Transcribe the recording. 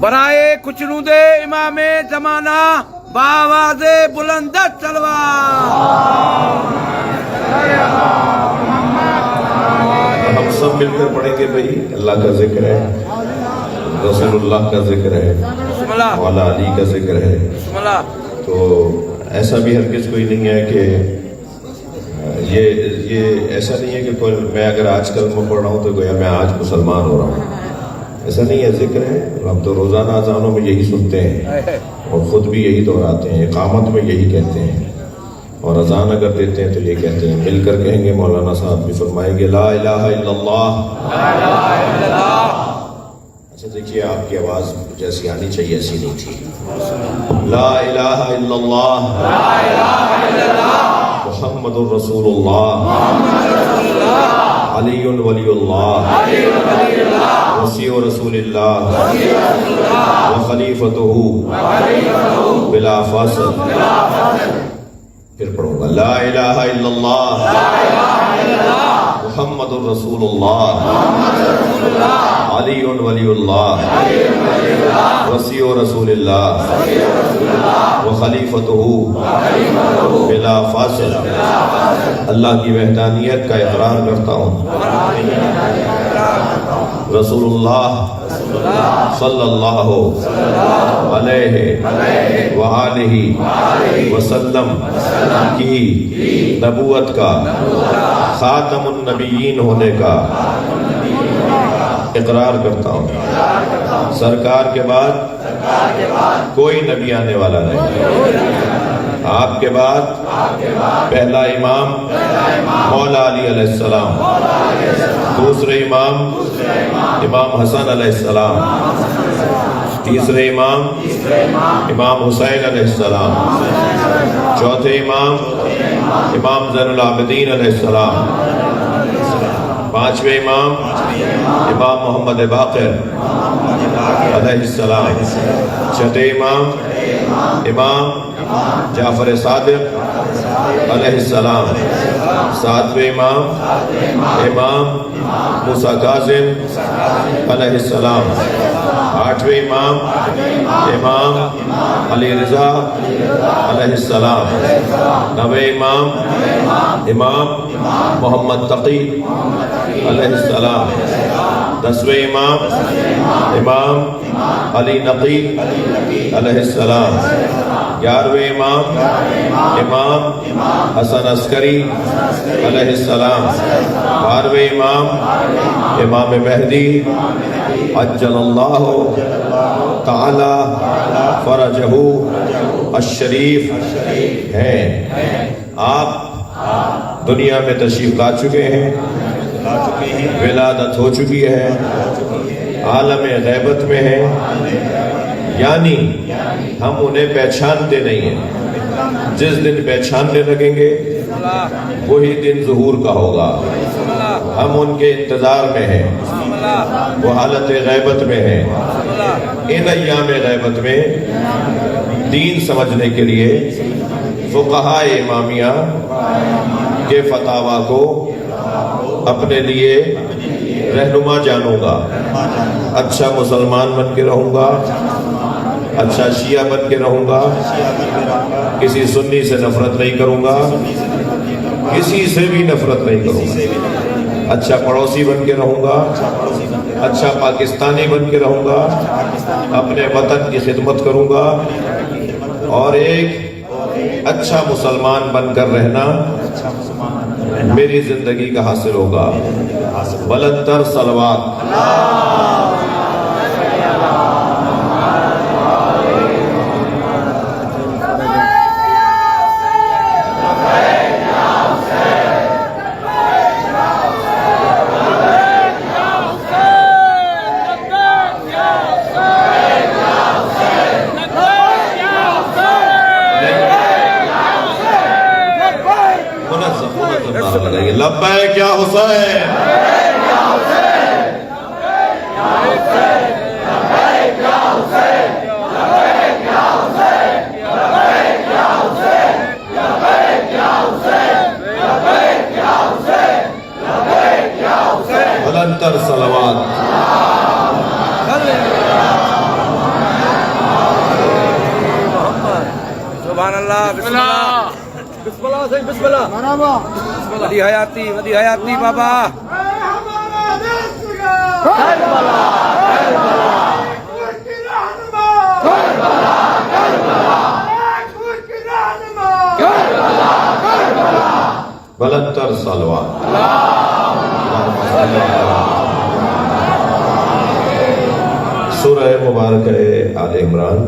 برائے کچنو دے امام زمانہ باواز بلند تلوار. ہم سب مل کر پڑھیں گے بھائی. اللہ کا ذکر ہے، رسول اللہ کا ذکر ہے، بسم اللہ مولا علی کا ذکر ہے. بسم اللہ. تو ایسا بھی ہرگز کوئی نہیں ہے کہ یہ ایسا نہیں ہے کہ کوئی میں اگر آج کلمہ پڑھ رہا ہوں تو گویا میں آج مسلمان ہو رہا ہوں. ایسا نہیں ہے، ذکر ہے. ہم تو روزانہ اذانوں میں یہی سنتے ہیں اور خود بھی یہی دہراتے ہیں، اقامت میں یہی کہتے ہیں، اور اذان اگر دیتے ہیں تو یہ کہتے ہیں. مل کر کہیں گے. مولانا صاحب بھی فرمائیں گے لا الہ الا اللہ. اچھا دیکھیے آپ کی آواز جیسی آنی چاہیے ایسی نہیں تھی. لا الہ الا اللہ محمد الرسول اللہ علی ولی اللہ وصی رسول اللہ وخلیفتہ بلا فاصل. پھر پڑھوں گا لا الہ الا اللہ محمد الرسول اللہ علی ولی اللہ وصی رسول اللہ وخلیفتہ بلا فاصل. اللہ کی وحدانیت کا اقرار کرتا ہوں. رسول اللہ صلی اللہ علیہ وآلہ وسلم کی نبوت کا، خاتم النبیین ہونے کا اقرار کرتا ہوں. سرکار کے بعد کوئی نبی آنے والا نہیں. آپ کے بعد پہلا امام مولا علی علیہ السلام، دوسرے امام امام حسن علیہ السلام، تیسرے امام امام حسین علیہ السلام، چوتھے امام امام زین العابدین علیہ السلام، پانچویں امام امام محمد باقر علیہ السلام، چھٹے امام امام جعفر صادق علیہ السلام، ساتویں امام امام موسیٰ کاظم علیہ السلام، آٹھویں امام امام علی رضا علیہ السلام، نویں امام امام محمد تقی علیہ السلام، دسویں امام امام علی نقی علیہ السلام، گیارہویں امام امام حسن عسکری علیہ السلام، بارہویں امام امام مہدی عجل اللہ تعالی فرجہ الشریف ہیں. آپ دنیا میں تشریف لا چکے ہیں، ولادت ہو چکی ہے، عالم غیبت میں ہیں، یعنی ہم انہیں پہچانتے نہیں ہیں. جس دن پہچاننے لگیں گے وہی دن ظہور کا ہوگا. ہم ان کے انتظار میں ہیں، وہ حالت غیبت میں ہیں. ان ایام غیبت میں دین سمجھنے کے لیے فقہاء امامیہ کے فتاویٰ کو اپنے لیے رہنما جانوں گا. اچھا مسلمان بن کے رہوں گا، اچھا شیعہ بن کے رہوں گا، کسی سنی سے نفرت نہیں کروں گا، کسی سے بھی نفرت نہیں کروں گا. اچھا پڑوسی بن کے رہوں گا، اچھا پاکستانی بن کے رہوں گا، اپنے وطن کی خدمت کروں گا، اور ایک اچھا مسلمان بن کر رہنا میری زندگی کا حاصل ہوگا. بلندر صلوات. لبیک یا حسین، بلندر صلوات. وڈی حیاتی بابا بلندر صلوات سورہ مبارکہ آل عمران